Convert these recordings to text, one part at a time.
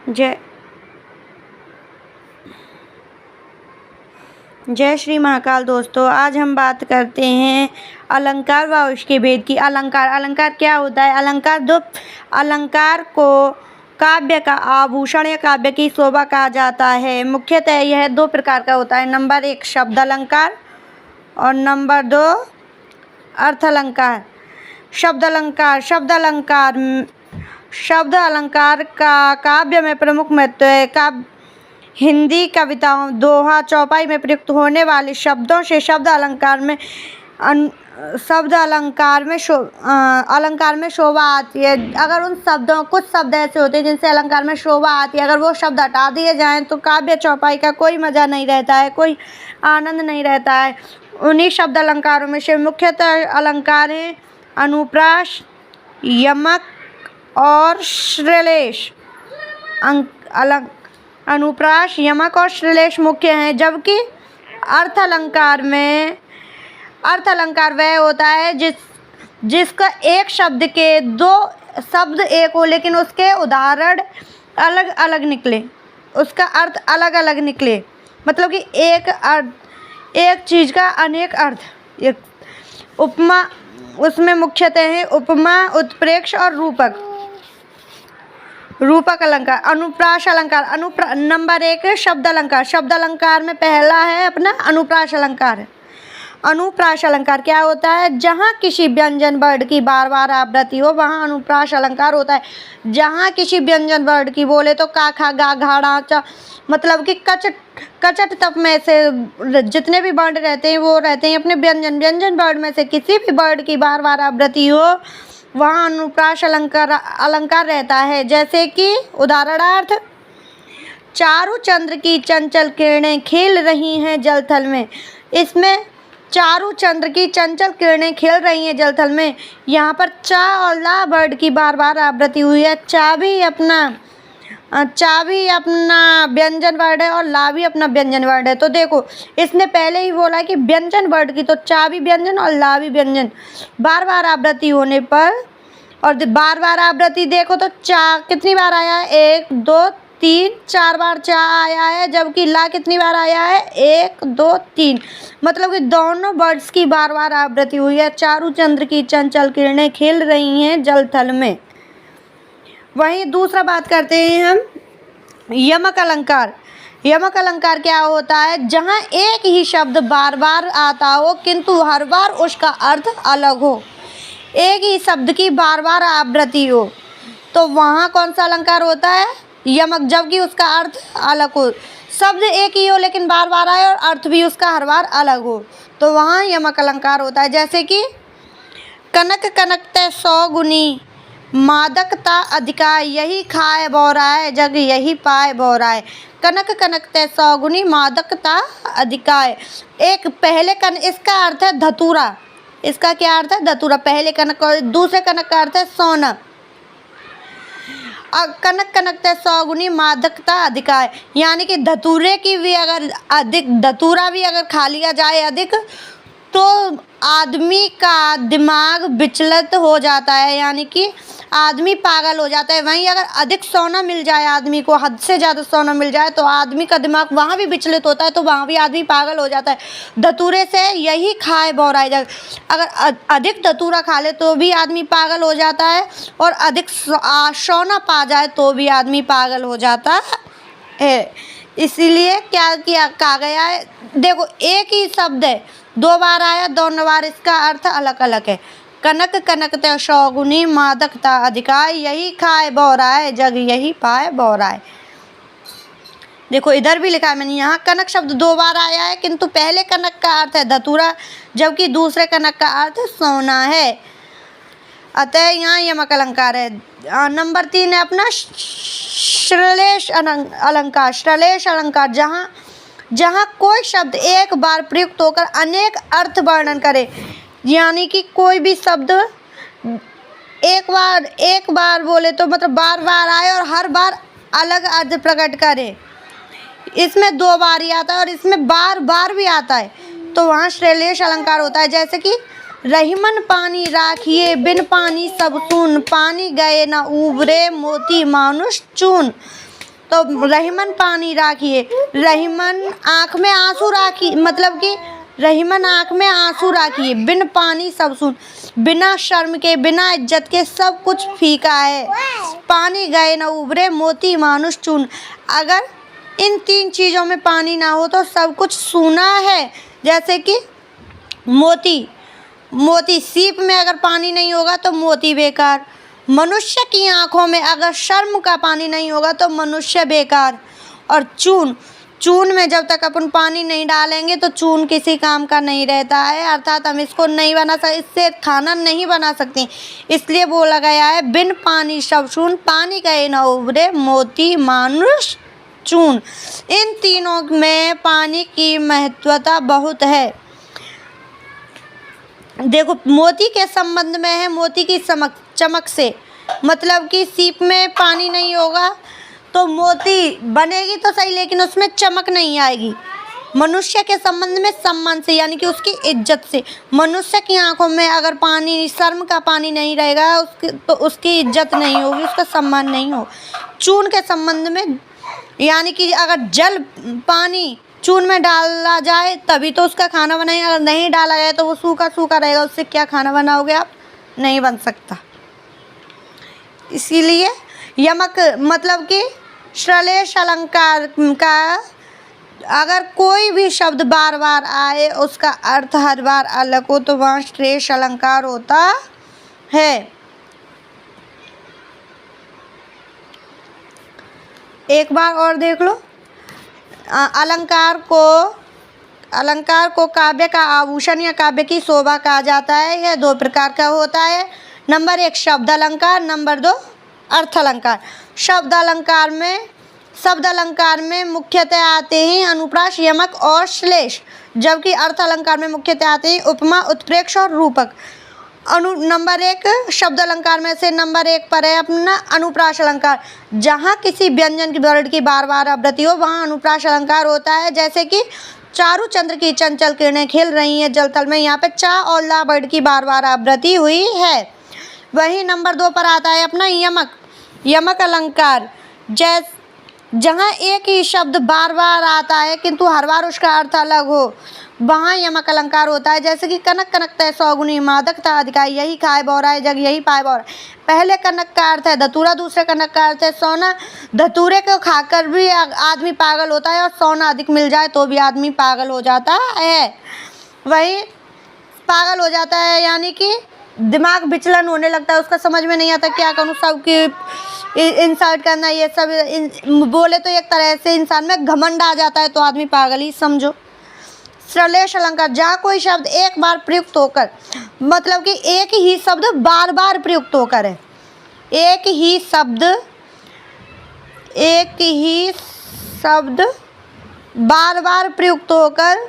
जय जय श्री महाकाल। दोस्तों, आज हम बात करते हैं अलंकार व उसके भेद की। अलंकार क्या होता है? अलंकार को काव्य का आभूषण या काव्य की शोभा कहा जाता है। मुख्यतः यह दो प्रकार का होता है। नंबर 1 शब्द अलंकार और नंबर 2 अर्थ अलंकार। शब्द अलंकार का काव्य में प्रमुख महत्व है। हिंदी कविताओं, दोहा, चौपाई में प्रयुक्त होने वाले शब्दों से शब्द अलंकार में शोभा आती है। अगर उन शब्दों, कुछ शब्द ऐसे होते हैं जिनसे अलंकार में शोभा आती है, अगर वो शब्द हटा दिए जाएं तो काव्य चौपाई का कोई मज़ा नहीं रहता है, कोई आनंद नहीं रहता है। उन्हीं शब्द अलंकारों में से मुख्यतः अलंकार हैं अनुप्रास, यमक और श्लेष। अनुप्रास, यमक और श्लेष मुख्य हैं। जबकि अर्थ अलंकार वह होता है जिसका एक शब्द के दो शब्द एक हो लेकिन उसके उदाहरण अलग अलग निकले, उसका अर्थ अलग अलग निकले। मतलब कि एक चीज़ का अनेक अर्थ। उपमा, उसमें मुख्यतः है उपमा, उत्प्रेक्ष और रूपक अलंकार। अनुप्रास अलंकार। नंबर 1 शब्द अलंकार में पहला है अपना अनुप्रास अलंकार। अनुप्रास अलंकार क्या होता है? जहाँ किसी व्यंजन वर्ण की बार बार आवृत्ति हो वहाँ अनुप्रास अलंकार होता है। जहाँ किसी व्यंजन वर्ण की बोले तो का, खा, गा, घा, ड़ा, चा, मतलब कि कचट तप में से जितने भी वर्ण रहते हैं वो रहते हैं अपने व्यंजन वर्ण में से किसी भी वर्ण की बार बार आवृत्ति हो वहाँ अनुप्रास अलंकार रहता है। जैसे कि उदाहरणार्थ, चारु चंद्र की चंचल किरणें खेल रही हैं जलथल में। इसमें चारु चंद्र की चंचल किरणें खेल रही हैं जलथल में, यहाँ पर चा और ला वर्ड की बार बार आवृत्ति हुई है। चा भी अपना व्यंजन वर्ड है और ला भी अपना व्यंजन वर्ड है। तो देखो, इसने पहले ही बोला कि व्यंजन वर्ड की, तो चा भी व्यंजन और ला भी व्यंजन। बार बार आवृत्ति होने पर, और बार बार आवृत्ति देखो तो चा कितनी बार आया है? 1 2 3 4 बार चा आया है। जबकि ला कितनी बार आया है? 1 2 3। मतलब कि दोनों वर्ड्स की बार बार आवृत्ति हुई है। चारु चंद्र की चंचल किरणें खेल रही हैं जलथल में। वहीं दूसरा बात करते हैं हम यमक अलंकार। यमक अलंकार क्या होता है? जहाँ एक ही शब्द बार बार आता हो किंतु हर बार उसका अर्थ अलग हो। एक ही शब्द की बार बार आवृत्ति हो तो वहाँ कौन सा अलंकार होता है? यमक। जबकि उसका अर्थ अलग हो, शब्द एक ही हो लेकिन बार बार आए और अर्थ भी उसका हर बार अलग हो, तो वहाँ यमक अलंकार होता है। जैसे कि कनक कनकते 100 गुनी, मादकता अधिका, यही खाए बोराए जग यही पाए बोराए। कनक कनकते 100 गुनी, मादकता अधिकाय। एक पहले इसका अर्थ है धतूरा। इसका क्या अर्थ है? धतूरा। पहले कनक और दूसरे कनक का अर्थ है सोना। कनक कनकते 100 गुनी, मादकता अधिकाय, यानी कि धतूरे की भी अगर धतूरा भी अगर खा लिया जाए अधिक तो आदमी का दिमाग विचलित हो जाता है, यानी कि आदमी पागल हो जाता है। वहीं अगर अधिक सोना मिल जाए आदमी को, हद से ज़्यादा सोना मिल जाए तो आदमी का दिमाग वहाँ भी विचलित होता है, तो वहाँ भी आदमी पागल हो जाता है। धतूरे से यही खाए बोराए जग। अगर अधिक धतूरा खा ले तो भी आदमी पागल हो जाता है, और अधिक सोना पा जाए तो भी आदमी पागल हो जाता है। इसीलिए क्या कहा गया है? देखो, एक ही शब्द है, 2 बार आया, दोनों बार इसका अर्थ अलग अलग है। कनक कनकते 100 गुनी, मादकता अधिकाय, यही खाए बोराए जग यही पाए बोराए। देखो, इधर भी लिखा है मैंने, यहाँ कनक शब्द 2 बार आया है किंतु पहले कनक का अर्थ है धतूरा जबकि दूसरे कनक का अर्थ सोना है। अतः यहाँ यमक अलंकार है। नंबर 3 है अपना श्लेष अलंकार। श्लेष अलंकार जहाँ कोई शब्द एक बार प्रयुक्त होकर अनेक अर्थ वर्णन करे, यानी कि कोई भी शब्द एक बार बोले तो मतलब बार बार आए और हर बार अलग अर्थ प्रकट करे। इसमें 2 बार ही आता है और इसमें बार बार भी आता है, तो वहाँ श्लेष अलंकार होता है। जैसे कि रहीमन पानी राखिए, बिन पानी सब सून, पानी गए न उबरे मोती मानुष चून। तो रहीमन पानी राखिए, रहीमन आँख में आंसू राखिए, मतलब कि रहीमन आँख में आंसू राखिए, बिन पानी सब सुन, बिना शर्म के बिना इज्जत के सब कुछ फीका है, पानी गए न उभरे मोती मानुष चून। अगर इन 3 चीज़ों में पानी ना हो तो सब कुछ सूना है। जैसे कि मोती सीप में अगर पानी नहीं होगा तो मोती बेकार, मनुष्य की आंखों में अगर शर्म का पानी नहीं होगा तो मनुष्य बेकार। और चून में जब तक अपन पानी नहीं डालेंगे तो चून किसी काम का नहीं रहता है, अर्थात हम इसको नहीं बना सकते, इससे खाना नहीं बना सकते। इसलिए बोला गया है बिन पानी सब सून, पानी गए न उभरे मोती मानुष चून। इन तीनों में पानी की महत्वता बहुत है। देखो, मोती के संबंध में है मोती की चमक से, मतलब कि सीप में पानी नहीं होगा तो मोती बनेगी तो सही लेकिन उसमें चमक नहीं आएगी। मनुष्य के संबंध में सम्मान से, यानी कि उसकी इज्जत से। मनुष्य की आंखों में अगर पानी, शर्म का पानी नहीं रहेगा तो उसकी इज्जत नहीं होगी, उसका सम्मान नहीं हो। चून के संबंध में, यानी कि अगर जल पानी चून में डाला जाए तभी तो उसका खाना बनाएगा, अगर नहीं डाला जाए तो वो सूखा सूखा रहेगा, उससे क्या खाना बनाओगे आप? नहीं बन सकता। इसीलिए यमक मतलब कि श्लेष अलंकार का अगर कोई भी शब्द बार बार आए उसका अर्थ हर बार अलग हो तो वहाँ श्लेष अलंकार होता है। एक बार और देख लो, अलंकार को काव्य का आभूषण या काव्य की शोभा कहा जाता है। यह 2 प्रकार का होता है। नंबर 1 शब्द अलंकार, नंबर 2 अर्थ अलंकार। शब्द अलंकार में मुख्यतः आते हैं अनुप्रास, यमक और श्लेष, जबकि अर्थ अलंकार में मुख्यतः आते हैं उपमा, उत्प्रेक्षा और रूपक। नंबर 1 शब्द अलंकार में से नंबर 1 पर है अपना अनुप्रास अलंकार। जहाँ किसी व्यंजन की वर्ण की बार बार आवृत्ति हो वहाँ अनुप्रास अलंकार होता है। जैसे कि चारू चंद्र की चंचल किरणें खिल रही हैं जलतल में, यहाँ पे चा और ला वर्ड की बार बार आवृत्ति हुई है। वहीं नंबर 2 पर आता है अपना यमक अलंकार, जहाँ एक ही शब्द बार बार आता है किंतु हर बार उसका अर्थ अलग हो, वहाँ यमक अलंकार होता है। जैसे कि कनक कनकतः सौगुनी मादक था अधिकाई, यही खाए बौराए जग यही पाए बौराए। पहले कनक का अर्थ है धतूरा, दूसरे कनक का अर्थ है सोना। धतूरे को खाकर भी आदमी पागल होता है और सोना अधिक मिल जाए तो भी आदमी पागल हो जाता है। वही पागल हो जाता है, यानी कि दिमाग विचलन होने लगता है, उसका समझ में नहीं आता क्या करूँ, सबकी इंसल्ट करना, ये सब बोले तो एक तरह से इंसान में घमंड आ जाता है, तो आदमी पागल ही समझो। श्लेष अलंकार, जहाँ कोई शब्द एक बार प्रयुक्त होकर, मतलब कि एक ही शब्द बार बार प्रयुक्त होकर है, एक ही शब्द बार बार प्रयुक्त होकर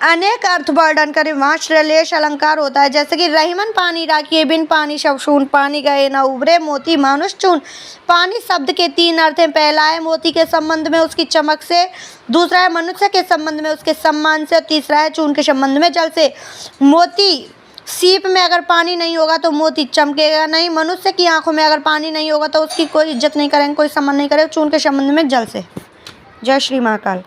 अनेक अर्थ वर्णन करे, वहाँ श्लेष अलंकार होता है। जैसे कि रहीमन पानी राखिए, बिन पानी सब सून, पानी गए न उभरे मोती मानुष चून। पानी शब्द के 3 अर्थ हैं। पहला है मोती के संबंध में उसकी चमक से, दूसरा है मनुष्य के संबंध में उसके सम्मान से, और तीसरा है चून के संबंध में जल से। मोती सीप में अगर पानी नहीं होगा तो मोती चमकेगा नहीं, मनुष्य की आंखों में अगर पानी नहीं होगा तो उसकी कोई इज्जत नहीं करेंगे, कोई सम्मान नहीं करेंगे, चून के संबंध में जल से। जय श्री महाकाल।